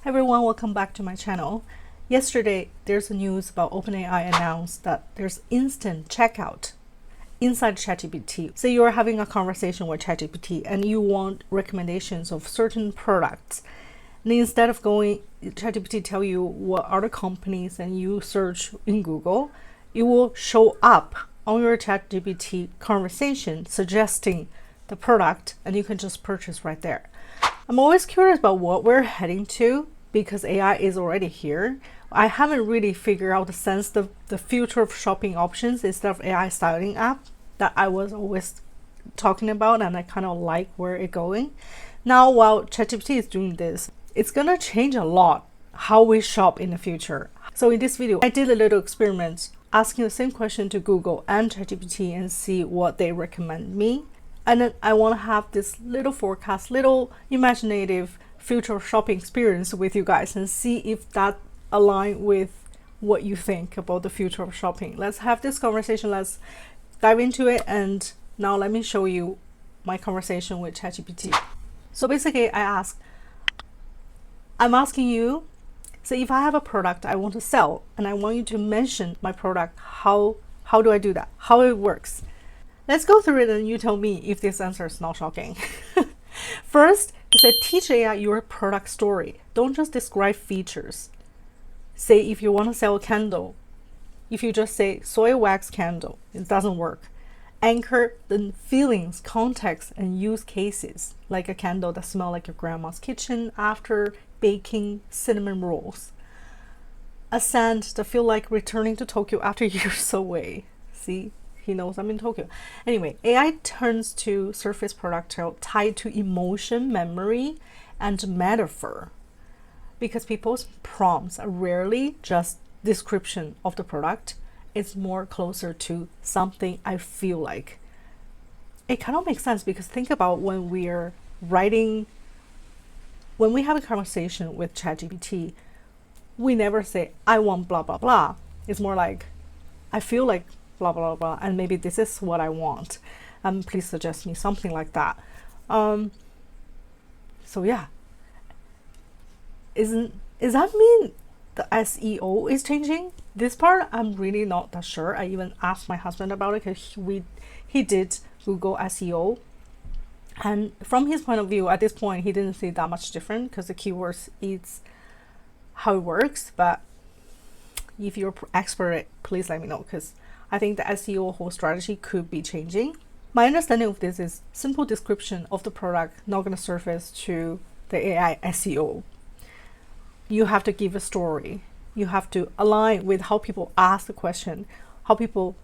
Hi everyone, welcome back to my channel. Yesterday, there's a news about OpenAI announced that there's instant checkout inside ChatGPT. Say you're having a conversation with ChatGPT and you want recommendations of certain products. And instead of going, ChatGPT tell you what are the companies and you search in Google, it will show up on your ChatGPT conversation suggesting the product and you can just purchase right there. I'm always curious about what we're heading to because AI is already here. I haven't really figured out the future of shopping options instead of AI styling app that I was always talking about, and I kind of like where it's going. Now, while ChatGPT is doing this, it's gonna change a lot how we shop in the future. So in this video, I did a little experiment asking the same question to Google and ChatGPT and see what they recommend me. And then I want to have this little forecast, little imaginative future shopping experience with you guys and see if that aligns with what you think about the future of shopping. Let's have this conversation. Let's dive into it. And now let me show you my conversation with ChatGPT. So basically I'm asking you, say if I have a product I want to sell and I want you to mention my product, how do I do that? How it works? Let's go through it and you tell me if this answer is not shocking. First, it said teach AI your product story. Don't just describe features. Say if you want to sell a candle, if you just say soy wax candle, it doesn't work. Anchor the feelings, context, and use cases, like a candle that smells like your grandma's kitchen after baking cinnamon rolls. A scent that feels like returning to Tokyo after years away. See? He knows I'm in Tokyo. Anyway, AI turns to surface product tied to emotion, memory, and metaphor. Because people's prompts are rarely just description of the product. It's more closer to something I feel like. It kind of makes sense because think about when we have a conversation with ChatGPT, we never say, I want blah, blah, blah. It's more like, I feel like blah blah blah, and maybe this is what I want. Please suggest me something like that. So yeah, is that mean the SEO is changing? This part I'm really not that sure. I even asked my husband about it because he did Google SEO, and from his point of view, at this point, he didn't see that much different because the keywords is how it works. But if you're expert, please let me know because I think the SEO whole strategy could be changing. My understanding of this is simple description of the product not going to surface to the AI SEO. You have to give a story. You have to align with how people ask the question, how people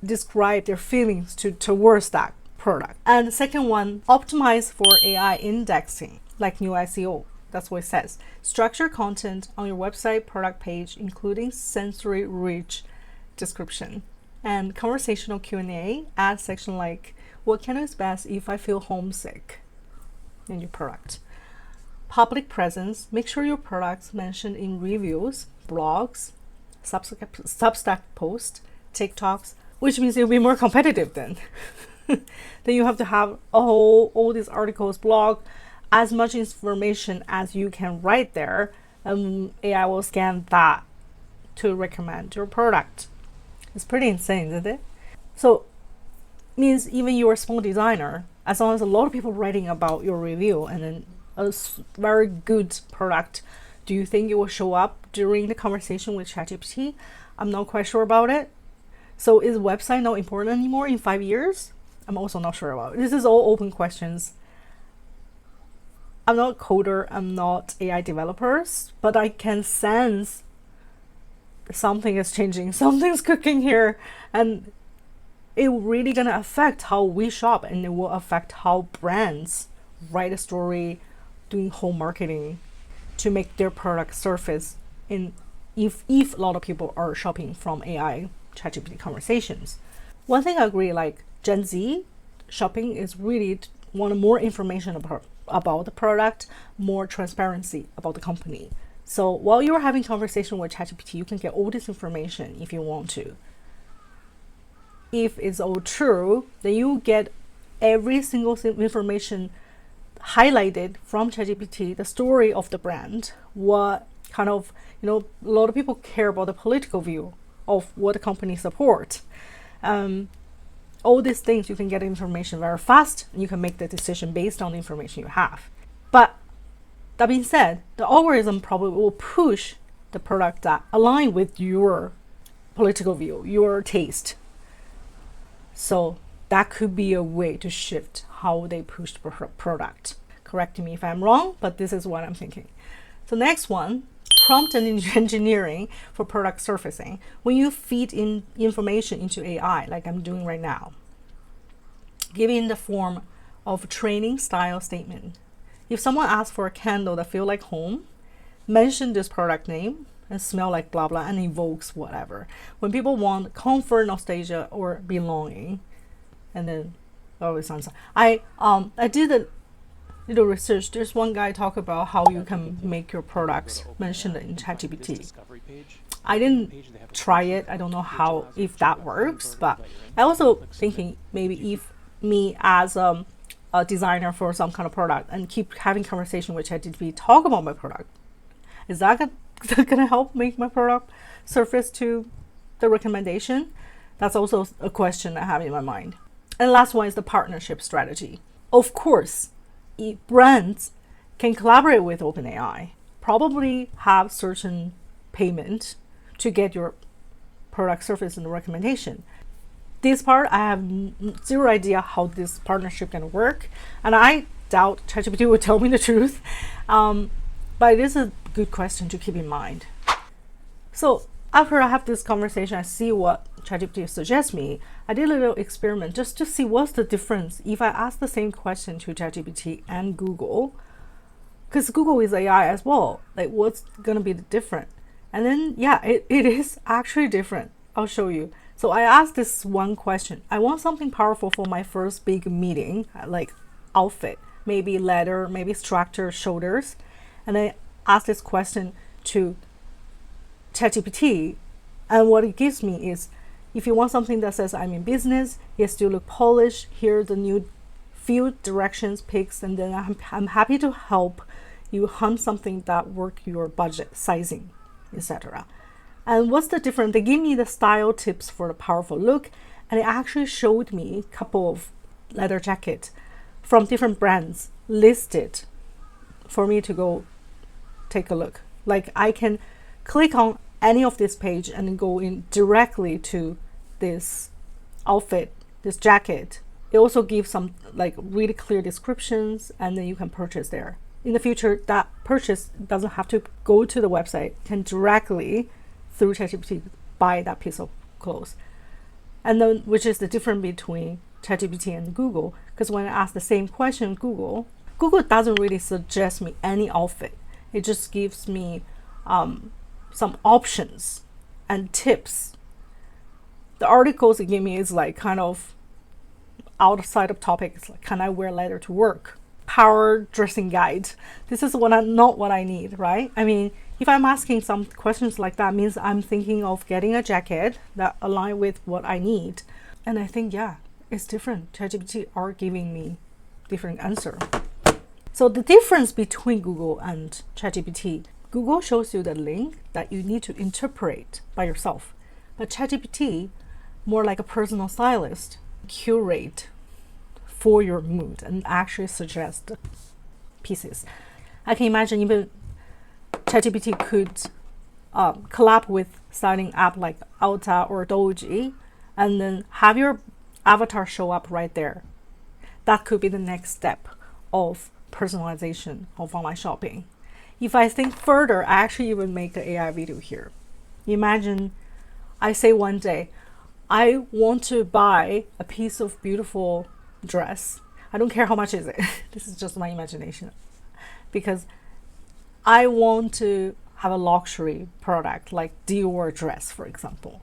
describe their feelings towards that product. And the second one, optimize for AI indexing, like new SEO. That's what it says. Structure content on your website product page, including sensory rich description. And conversational Q&A, add section like, what can I expect if I feel homesick in your product? Public presence, make sure your products mentioned in reviews, blogs, Substack posts, TikToks, which means you'll be more competitive then. Then you have to have all these articles, blog, as much information as you can write there. AI will scan that to recommend your product. It's pretty insane, isn't it? So means even you're a small designer, as long as a lot of people writing about your review and then a very good product, do you think it will show up during the conversation with ChatGPT? I'm not quite sure about it. So is website not important anymore in 5 years? I'm also not sure about it. This is all open questions. I'm not a coder, I'm not AI developers, but I can sense something is changing, something's cooking here, and it really gonna affect how we shop, and it will affect how brands write a story, doing whole marketing to make their product surface in if a lot of people are shopping from AI ChatGPT conversations. One thing I agree, like Gen Z shopping is really want more information about the product, more transparency about the company. So while you're having conversation with ChatGPT, you can get all this information if you want to. If it's all true, then you get every single information highlighted from ChatGPT the story of the brand, what kind of, a lot of people care about the political view of what the company support. All these things, you can get information very fast, and you can make the decision based on the information you have. But that being said, the algorithm probably will push the product that align with your political view, your taste. So that could be a way to shift how they push the product. Correct me if I'm wrong, but this is what I'm thinking. So next one, prompt engineering for product surfacing. When you feed in information into AI, like I'm doing right now, give it in the form of training style statement. If someone asks for a candle that feel like home, mention this product name and smell like blah blah and evokes whatever. When people want comfort, nostalgia, or belonging, and then always sounds. I did a little research. There's one guy talk about how you can make your products mentioned in ChatGPT. I didn't try it. I don't know how if that works, but I also thinking maybe if me as a designer for some kind of product and keep having conversation with ChatGPT, talk about my product, is that gonna help make my product surface to the recommendation? That's also a question I have in my mind. And the last one is the partnership strategy. Of course, brands can collaborate with OpenAI, probably have certain payment to get your product surface in the recommendation. This part, I have zero idea how this partnership can work, and I doubt ChatGPT will tell me the truth. But it is a good question to keep in mind. So after I have this conversation, I see what ChatGPT suggests me. I did a little experiment just to see what's the difference if I ask the same question to ChatGPT and Google, because Google is AI as well. Like, what's gonna be the different? And then it is actually different. I'll show you. So I asked this one question. I want something powerful for my first big meeting, like outfit, maybe leather, maybe structure, shoulders. And I asked this question to ChatGPT, and what it gives me is, if you want something that says I'm in business, yet still look polished, here are the new few directions, picks, and then I'm happy to help you hunt something that work your budget, sizing, etc. And what's the difference? They give me the style tips for the powerful look, and it actually showed me a couple of leather jackets from different brands listed for me to go take a look. Like, I can click on any of this page and go in directly to this outfit, this jacket. It also gives some like really clear descriptions, and then you can purchase there. In the future, that purchase doesn't have to go to the website, can directly through ChatGPT buy that piece of clothes. And then, which is the difference between ChatGPT and Google, because when I ask the same question, Google doesn't really suggest me any outfit. It just gives me some options and tips. The articles it gave me is like kind of outside of topic. It's like, can I wear leather to work? Power dressing guide. This is not what I need, right? I mean, if I'm asking some questions like that, means I'm thinking of getting a jacket that align with what I need. And I think, it's different. ChatGPT are giving me different answer. So the difference between Google and ChatGPT, Google shows you the link that you need to interpret by yourself. But ChatGPT, more like a personal stylist, curate for your mood and actually suggest pieces. I can imagine even ChatGPT could collab with styling app like Ulta or Doji, and then have your avatar show up right there. That could be the next step of personalization of online shopping. If I think further, I actually even make an AI video here. Imagine I say one day, I want to buy a piece of beautiful dress. I don't care how much is it. This is just my imagination. Because I want to have a luxury product like Dior dress, for example.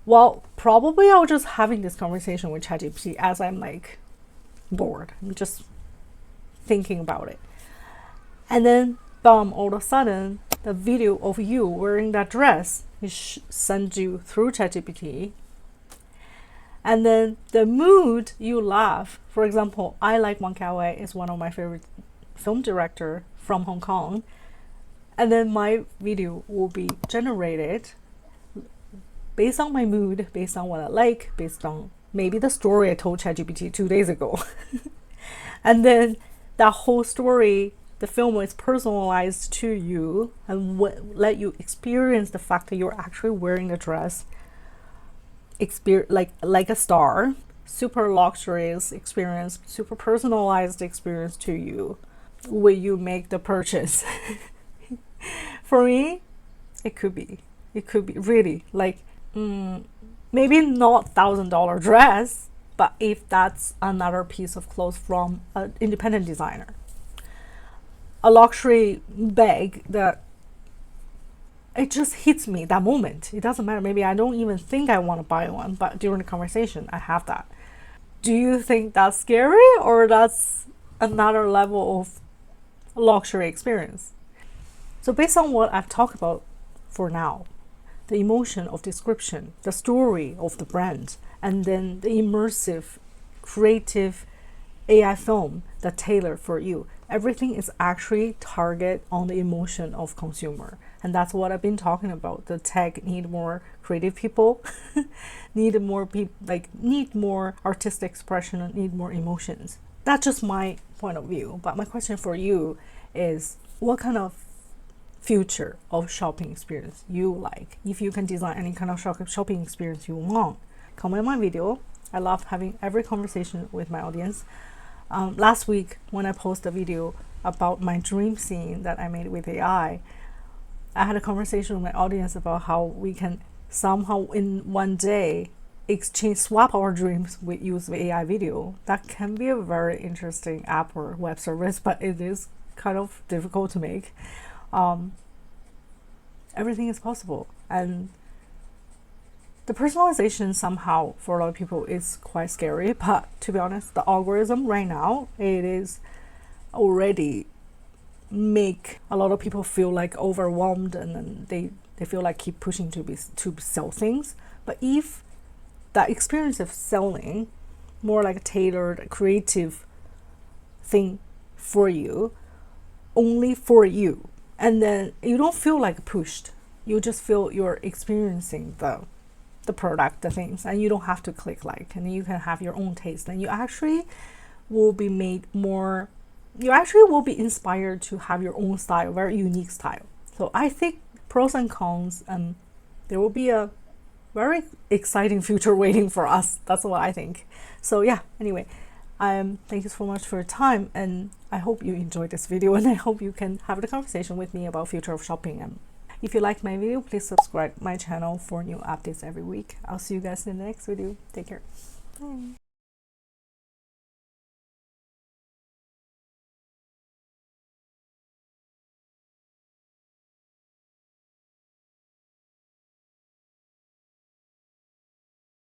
Well, probably I'll just having this conversation with ChatGPT as I'm like bored. I'm just thinking about it. And then, boom, all of a sudden, the video of you wearing that dress is sent you through ChatGPT. And then the mood you love. For example, I like Wong Kar-wai is one of my favorite film director from Hong Kong. And then my video will be generated based on my mood, based on what I like, based on maybe the story I told ChatGPT 2 days ago. And then that whole story, the film is personalized to you and let you experience the fact that you're actually wearing the dress, like a star, super luxurious experience, super personalized experience to you when you make the purchase. For me, it could be really like maybe not $1,000 dress, but if that's another piece of clothes from an independent designer, a luxury bag that it just hits me that moment. It doesn't matter. Maybe I don't even think I want to buy one, but during the conversation, I have that. Do you think that's scary or that's another level of luxury experience? So based on what I've talked about for now, the emotion of description, the story of the brand, and then the immersive, creative AI film that tailor for you, everything is actually target on the emotion of consumer. And that's what I've been talking about. The tech need more creative people, need more people, need more artistic expression, need more emotions. That's just my point of view. But my question for you is, what kind of future of shopping experience you like? If you can design any kind of shopping experience you want, comment my video. I love having every conversation with my audience. Last week when I posted a video about my dream scene that I made with AI, I had a conversation with my audience about how we can somehow in one day swap our dreams with use of AI video. That can be a very interesting app or web service, but it is kind of difficult to make. Everything is possible, and the personalization somehow for a lot of people is quite scary. But to be honest, the algorithm right now, it is already make a lot of people feel like overwhelmed, and then they feel like keep pushing to sell things. But if that experience of selling more like a tailored creative thing for you, only for you, and then you don't feel like pushed, you just feel you're experiencing the product, the things, and you don't have to click like, and you can have your own taste, and you actually will be inspired to have your own style, very unique style. So I think pros and cons, and there will be a very exciting future waiting for us. That's what I think. So yeah, anyway, thank you so much for your time, and I hope you enjoyed this video, and I hope you can have a conversation with me about future of shopping. And if you like my video, please subscribe my channel for new updates every week. I'll see you guys in the next video. Take care. Bye.